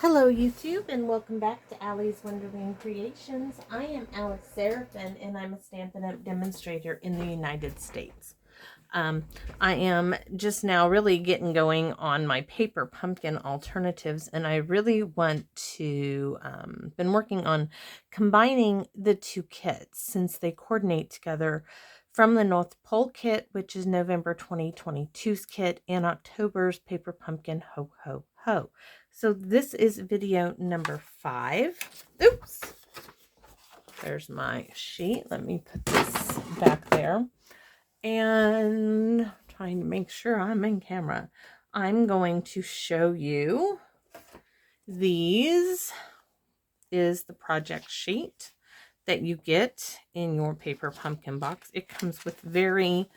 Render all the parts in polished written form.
Hello YouTube and welcome back to Allie's Wonderland Creations. I am Alex Seraphin and I'm a Stampin' Up! Demonstrator in the United States. I am just now really getting going on my paper pumpkin alternatives, and I really want to, been working on combining the two kits since they coordinate together from the North Pole kit, which is November 2022's kit, and October's Paper Pumpkin Ho Ho Ho. So this is video number 5. Oops. There's my sheet. Let me put this back there. And trying to make sure I'm in camera. I'm going to show you these is the project sheet that you get in your paper pumpkin box. It comes with very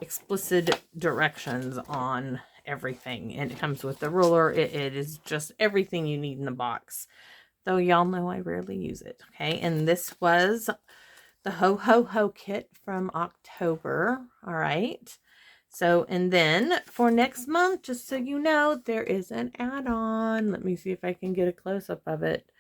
explicit directions on everything, and it comes with the ruler. It is just everything you need in the box, though y'all know I rarely use it. Okay, and this was the Ho Ho Ho kit from October. All right, so and then for next month, just so you know, there is an add-on. Let me see if I can get a close-up of it.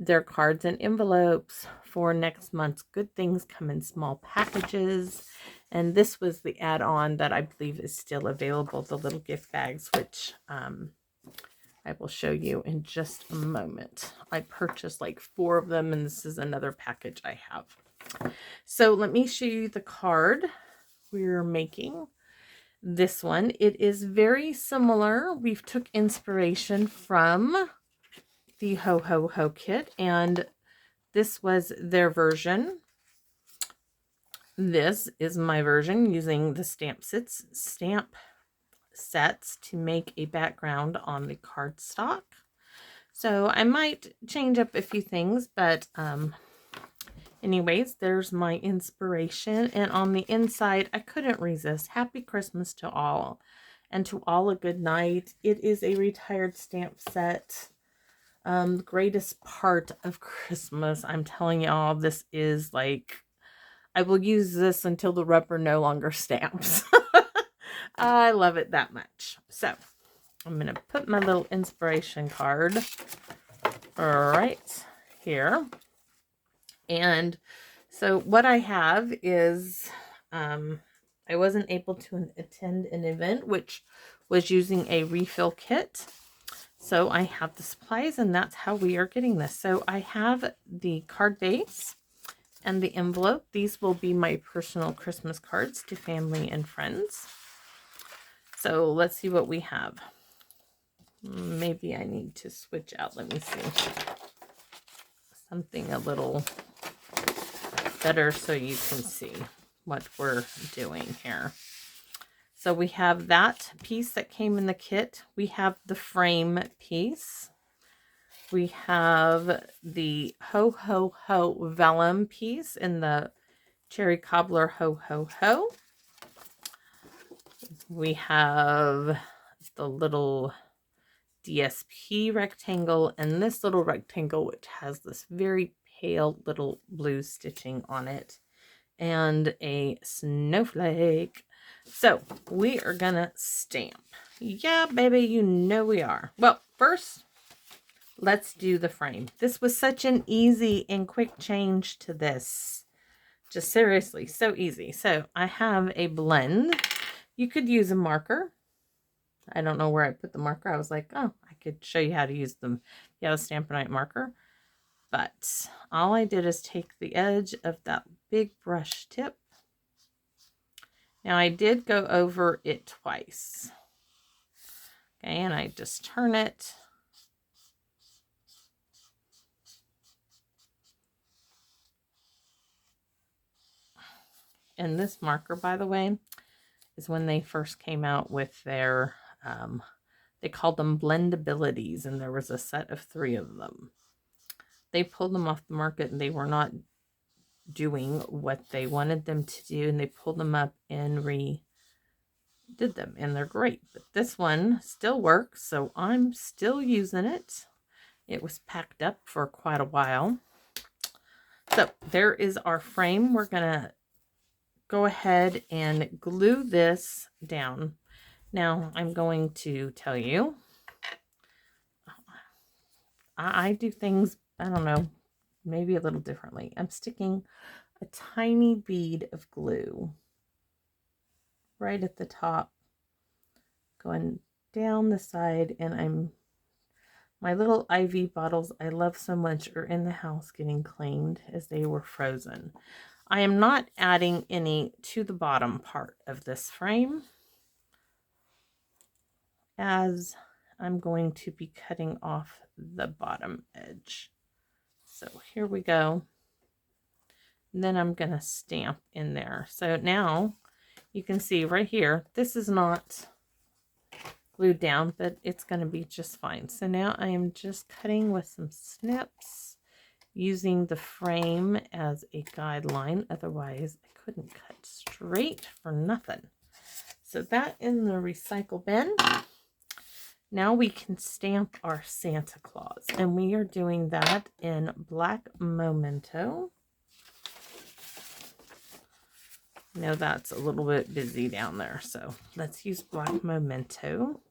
They're cards and envelopes for next month's Good Things Come in Small Packages. And this was the add-on that I believe is still available, the little gift bags, which I will show you in just a moment. I purchased like 4 of them, and this is another package I have. So let me show you the card we're making. This one, it is very similar. We've took inspiration from the Ho Ho Ho kit, and this was their version. This is my version using the stamp sets to make a background on the cardstock. So I might change up a few things, but anyways, there's my inspiration. And on the inside, I couldn't resist. Happy Christmas to all, and to all a good night. It is a retired stamp set. The greatest part of Christmas, I'm telling y'all, this is like, I will use this until the rubber no longer stamps. I love it that much. So I'm going to put my little inspiration card right here. And so what I have is, I wasn't able to attend an event which was using a refill kit. So I have the supplies, and that's how we are getting this. So I have the card base and the envelope. These will be my personal Christmas cards to family and friends. So let's see what we have. Maybe I need to switch out. Let me see. Something a little better so you can see what we're doing here. So we have that piece that came in the kit. We have the frame piece. We have the Ho Ho Ho vellum piece in the Cherry Cobbler Ho Ho Ho. We have the little DSP rectangle and this little rectangle, which has this very pale little blue stitching on it, and a snowflake. So we are gonna stamp. Yeah, baby, you know we are. Well, first, let's do the frame. This was such an easy and quick change to this. Just seriously, so easy. So I have a blend. You could use a marker. I don't know where I put the marker. I was like, oh, I could show you how to use them. Yeah, the Stampin' Up! Marker. But all I did is take the edge of that big brush tip. Now I did go over it twice. Okay, and I just turn it. And this marker, by the way, is when they first came out with their, they called them blendabilities, and there was a set of 3 of them. They pulled them off the market, and they were not doing what they wanted them to do, and they pulled them up and redid them, and they're great. But this one still works, so I'm still using it. It was packed up for quite a while. So there is our frame. We're gonna go ahead and glue this down. Now I'm going to tell you, I do things, I don't know, maybe a little differently. I'm sticking a tiny bead of glue right at the top, going down the side, and my little IV bottles I love so much are in the house getting cleaned as they were frozen. I am not adding any to the bottom part of this frame, as I'm going to be cutting off the bottom edge. So here we go. And then I'm going to stamp in there. So now you can see right here, this is not glued down, but it's going to be just fine. So now I am just cutting with some snips, using the frame as a guideline. Otherwise, I couldn't cut straight for nothing. So that in the recycle bin. Now we can stamp our Santa Claus, and we are doing that in Black Memento. I know that's a little bit busy down there, so let's use Black Memento.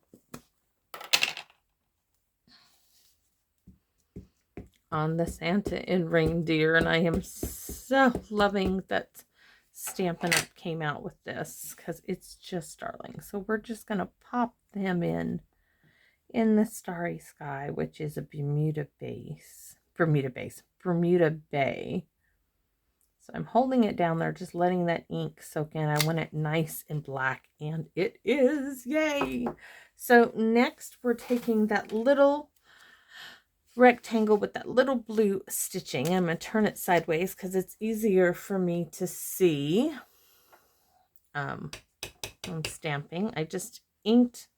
On the Santa and reindeer, and I am so loving that Stampin' Up! Came out with this because it's just darling. So we're just going to pop them in the Starry Sky, which is a Bermuda Bay. So I'm holding it down there, just letting that ink soak in. I want it nice and black, and it is, yay! So next we're taking that little rectangle with that little blue stitching. I'm going to turn it sideways because it's easier for me to see. I'm stamping. I just inked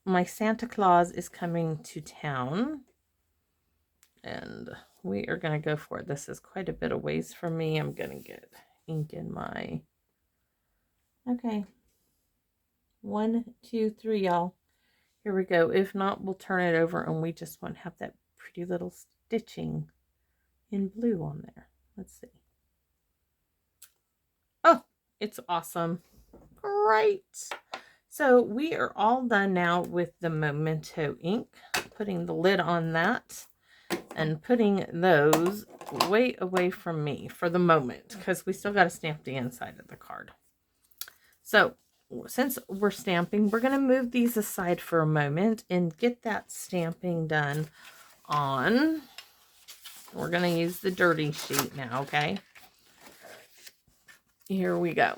my Santa Claus is coming to town, and we are going to go for it. This is quite a bit of ways for me. I'm going to get ink in my, okay, 1, 2, 3, y'all. Here we go. If not, we'll turn it over and we just want to have that pretty little stitching in blue on there. Let's see. Oh, it's awesome. Great. So we are all done now with the Memento ink, putting the lid on that and putting those way away from me for the moment, because we still got to stamp the inside of the card. So since we're stamping, we're going to move these aside for a moment and get that stamping done on. We're going to use the dirty sheet now, okay? Here we go.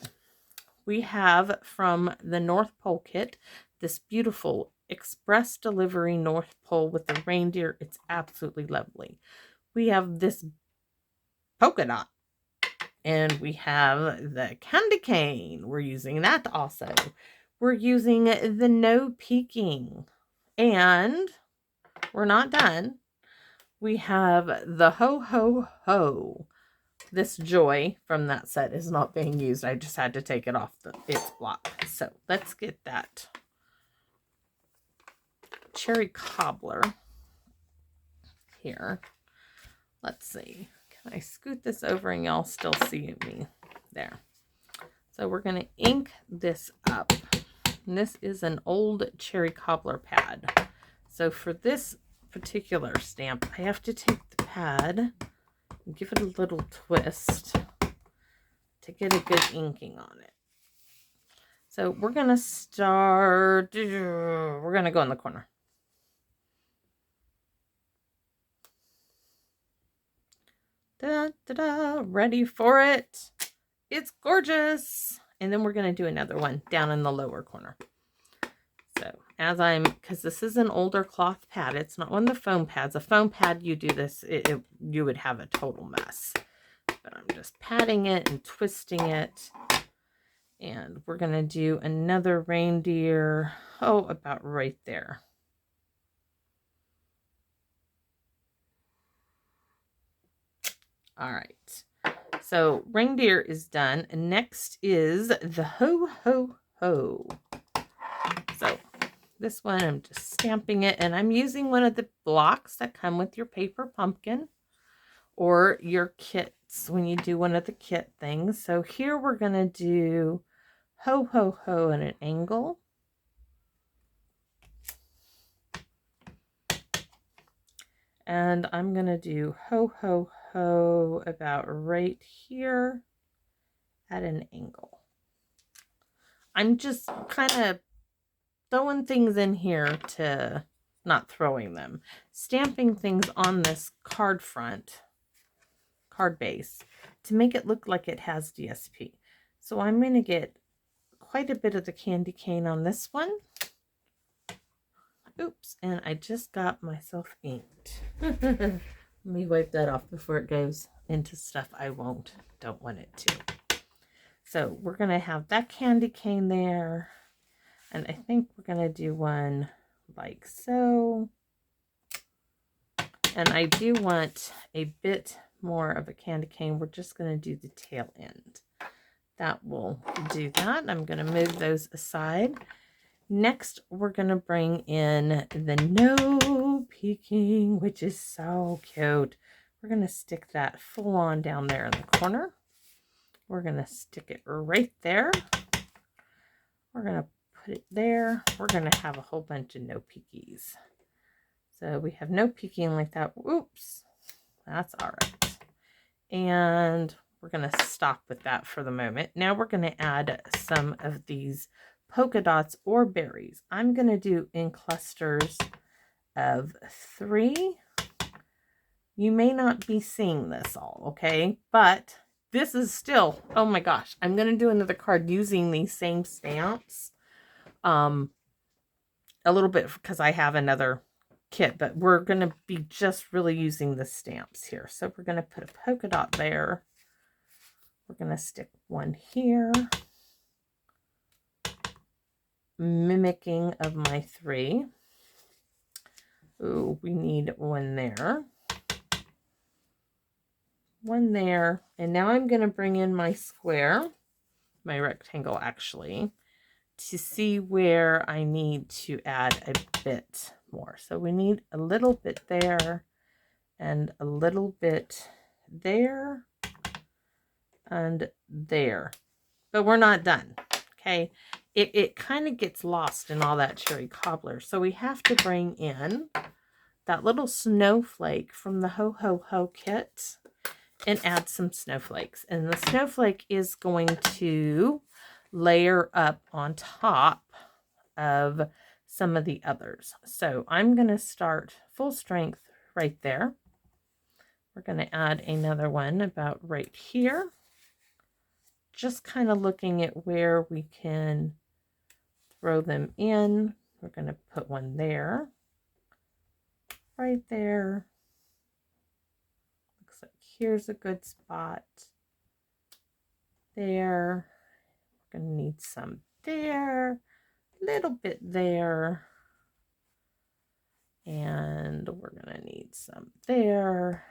We have from the North Pole kit this beautiful express delivery North Pole with the reindeer. It's absolutely lovely. We have this polka dot, and we have the candy cane. We're using that also. We're using the no peeking, and we're not done. We have the ho ho ho. This joy from that set is not being used. I just had to take it off its block. So let's get that cherry cobbler here. Let's see. Can I scoot this over and y'all still see me? There. So we're going to ink this up. And this is an old cherry cobbler pad. So for this particular stamp, I have to take the pad, give it a little twist to get a good inking on it. So we're going to start, we're going to go in the corner. Da, da, da, ready for it. It's gorgeous. And then we're going to do another one down in the lower corner. So as because this is an older cloth pad, it's not one of the foam pads. A foam pad, you do this, you would have a total mess. But I'm just patting it and twisting it. And we're going to do another reindeer, about right there. All right. So reindeer is done. Next is the ho ho ho. So this one, I'm just stamping it, and I'm using one of the blocks that come with your paper pumpkin or your kits when you do one of the kit things. So here we're going to do ho ho ho at an angle. And I'm going to do ho, ho, ho about right here at an angle. I'm just kind of throwing things in here to, not throwing them, stamping things on this card base to make it look like it has DSP. So I'm going to get quite a bit of the candy cane on this one. Oops, and I just got myself inked. Let me wipe that off before it goes into stuff I don't want it to. So we're going to have that candy cane there. And I think we're going to do one like so. And I do want a bit more of a candy cane. We're just going to do the tail end. That will do that. I'm going to move those aside. Next, we're going to bring in the no peeking, which is so cute. We're going to stick that full on down there in the corner. We're going to stick it right there. We're going to put it there. We're going to have a whole bunch of no peekies. So we have no peeking like that. Oops, that's all right. And we're going to stop with that for the moment. Now we're going to add some of these polka dots or berries. I'm going to do in clusters of 3. You may not be seeing this all, okay? But this is still, oh my gosh, I'm going to do another card using these same stamps. A little bit because I have another kit, but we're going to be just really using the stamps here. So we're going to put a polka dot there. We're going to stick one here, mimicking of my 3. Ooh, we need one there. One there. And now I'm going to bring in my square, my rectangle actually, to see where I need to add a bit more. So we need a little bit there and a little bit there and there. But we're not done, okay? It kind of gets lost in all that cherry cobbler. So we have to bring in that little snowflake from the Ho Ho Ho kit and add some snowflakes. And the snowflake is going to layer up on top of some of the others. So I'm going to start full strength right there. We're going to add another one about right here. Just kind of looking at where we can throw them in. We're going to put one there, right there. Looks like here's a good spot. There. We're going to need some there, a little bit there, and we're going to need some there,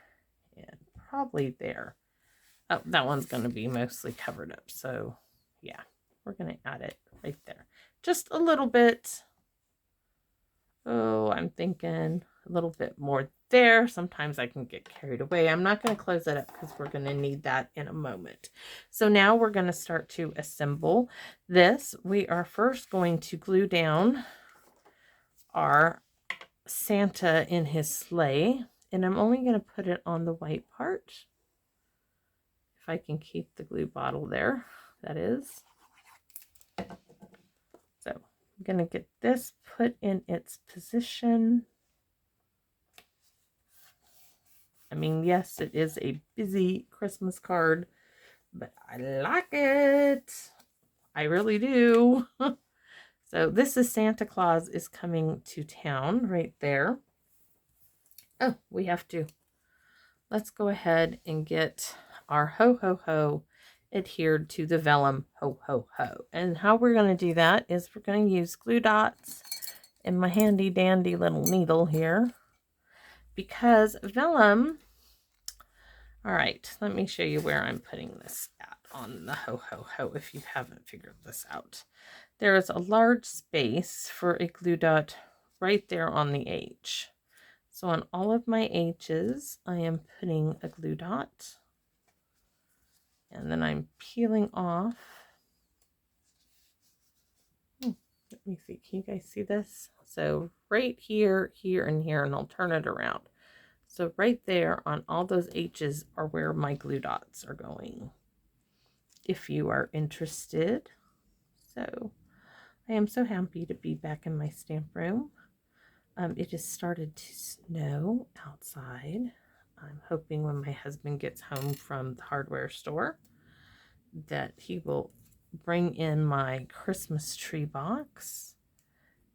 and probably there. Oh, that one's going to be mostly covered up. So yeah, we're going to add it right there. Just a little bit. Oh, I'm thinking a little bit more there. Sometimes I can get carried away. I'm not going to close that up because we're going to need that in a moment. So now we're going to start to assemble this. We are first going to glue down our Santa in his sleigh. And I'm only going to put it on the white part. If I can keep the glue bottle there, that is. So I'm going to get this put in its position. I mean, yes, it is a busy Christmas card, but I like it. I really do. So this is Santa Claus is Coming to Town right there. Oh, we have to. Let's go ahead and get our ho ho ho adhered to the vellum ho ho ho. And how we're going to do that is we're going to use glue dots and my handy dandy little needle here, because vellum, all right, let me show you where I'm putting this at on the ho ho ho if you haven't figured this out. There is a large space for a glue dot right there on the H. So on all of my H's, I am putting a glue dot. And then I'm peeling off. Let me see. Can you guys see this? So right here, here, and here, and I'll turn it around. So right there on all those H's are where my glue dots are going, if you are interested. So I am so happy to be back in my stamp room. It has started to snow outside. I'm hoping when my husband gets home from the hardware store that he will bring in my Christmas tree box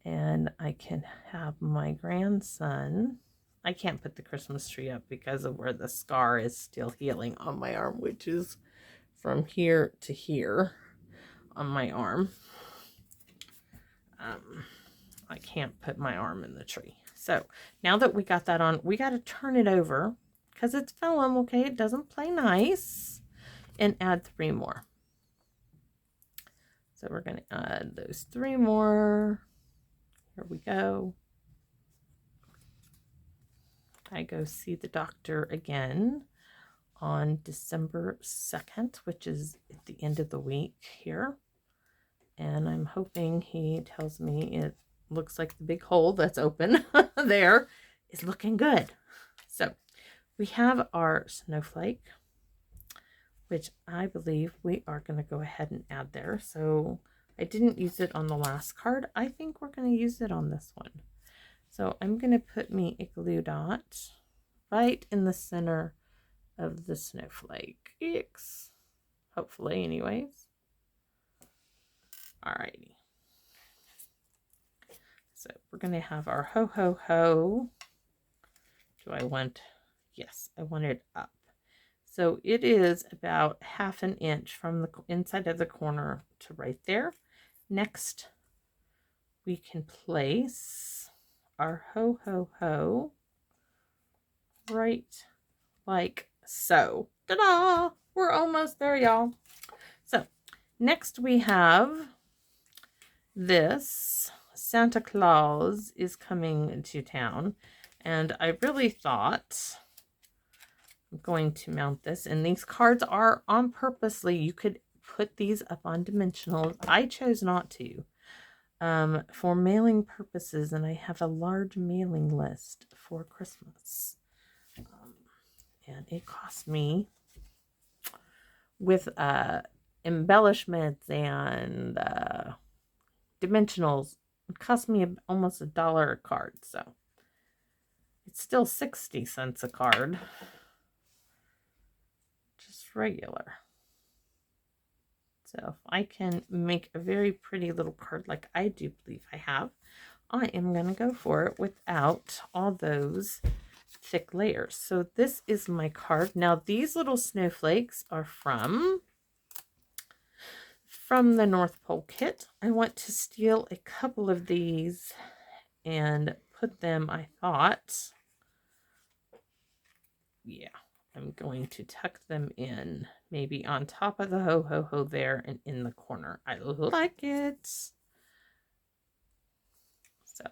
and I can have my grandson. I can't put the Christmas tree up because of where the scar is still healing on my arm, which is from here to here on my arm. I can't put my arm in the tree. So now that we got that on, we got to turn it over because it's vellum, okay? It doesn't play nice. And add 3 more. So we're going to add those 3 more. Here we go. I go see the doctor again on December 2nd, which is at the end of the week here. And I'm hoping he tells me it looks like the big hole that's open there is looking good. So we have our snowflake, which I believe we are going to go ahead and add there. So I didn't use it on the last card. I think we're going to use it on this one. So I'm going to put me a glue dot right in the center of the snowflake. Hopefully, anyways. Alrighty. So we're going to have our ho ho ho. Do I want? Yes, I want it up. So it is about 1/2 inch from the inside of the corner to right there. Next, we can place our ho ho ho right like so. Ta-da! We're almost there, y'all. So next we have this. Santa Claus is coming to town, and I really thought I'm going to mount this, and these cards are on purposely. You could put these up on dimensionals. I chose not to for mailing purposes, and I have a large mailing list for Christmas. And it cost me, with embellishments and dimensionals, it cost me almost $1 a card. So it's still 60 cents a card. Just regular. So if I can make a very pretty little card like I do believe I have, I am going to go for it without all those thick layers. So this is my card. Now these little snowflakes are from the North Pole kit. I want to steal a couple of these and put them, I thought, yeah, I'm going to tuck them in, maybe on top of the ho ho ho there and in the corner. I like it. So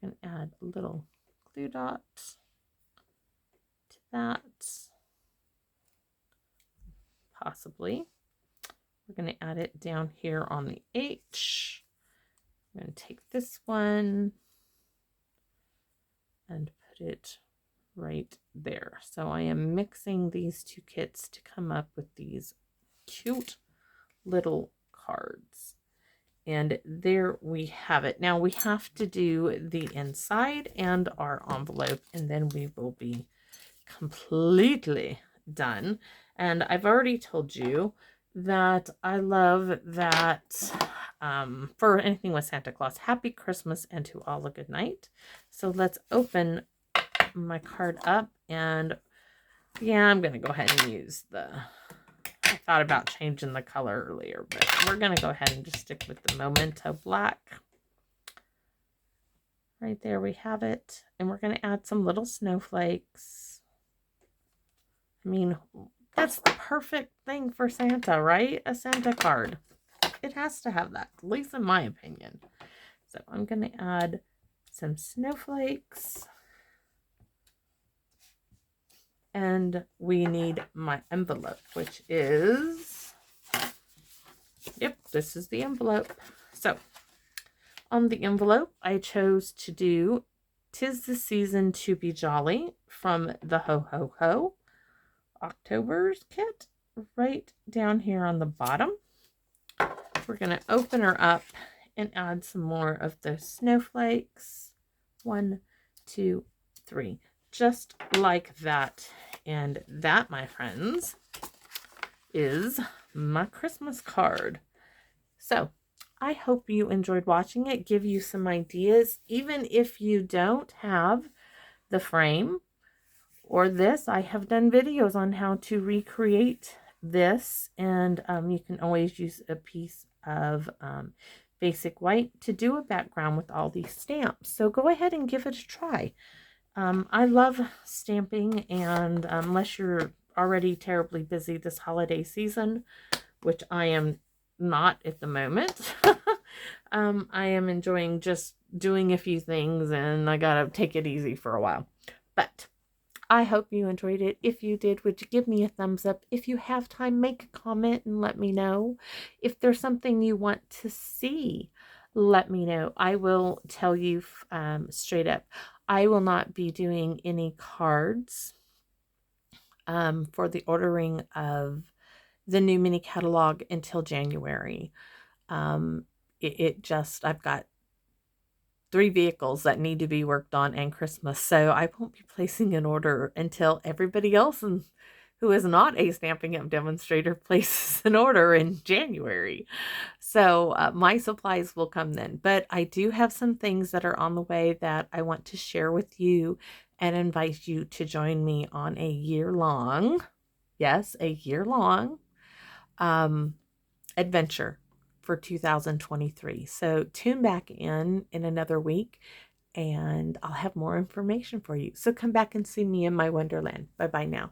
I'm going to add a little glue dot to that, possibly. We're going to add it down here on the H. I'm going to take this one and put it right there. So I am mixing these 2 kits to come up with these cute little cards. And there we have it. Now we have to do the inside and our envelope, and then we will be completely done. And I've already told you that I love that for anything with Santa Claus, Happy Christmas and to all a good night. So let's open my card up, and yeah, I'm gonna go ahead and use I thought about changing the color earlier, but we're gonna go ahead and just stick with the Memento Black. Right there we have it, and we're gonna add some little snowflakes. I mean, that's the perfect thing for Santa, right? A Santa card. It has to have that, at least in my opinion. So I'm gonna add some snowflakes. And we need my envelope, which is, yep, this is the envelope. So on the envelope, I chose to do 'Tis the Season to Be Jolly from the Ho Ho Ho October's kit right down here on the bottom. We're going to open her up and add some more of those snowflakes. 1, 2, 3. Just like that. And that, my friends, is my Christmas card. So I hope you enjoyed watching it, give you some ideas. Even if you don't have the frame or this, I have done videos on how to recreate this, and you can always use a piece of basic white to do a background with all these stamps. So go ahead and give it a try. I love stamping, and unless you're already terribly busy this holiday season, which I am not at the moment, I am enjoying just doing a few things, and I gotta take it easy for a while. But I hope you enjoyed it. If you did, would you give me a thumbs up? If you have time, make a comment and let me know. If there's something you want to see, let me know. I will tell you straight up, I will not be doing any cards for the ordering of the new mini catalog until January. I've got 3 vehicles that need to be worked on and Christmas, so I won't be placing an order until everybody else who is not a Stampin' Up! Demonstrator places an order in January. So my supplies will come then, but I do have some things that are on the way that I want to share with you and invite you to join me on a year-long, yes, a year-long adventure for 2023. So tune back in another week and I'll have more information for you. So come back and see me in my wonderland. Bye-bye now.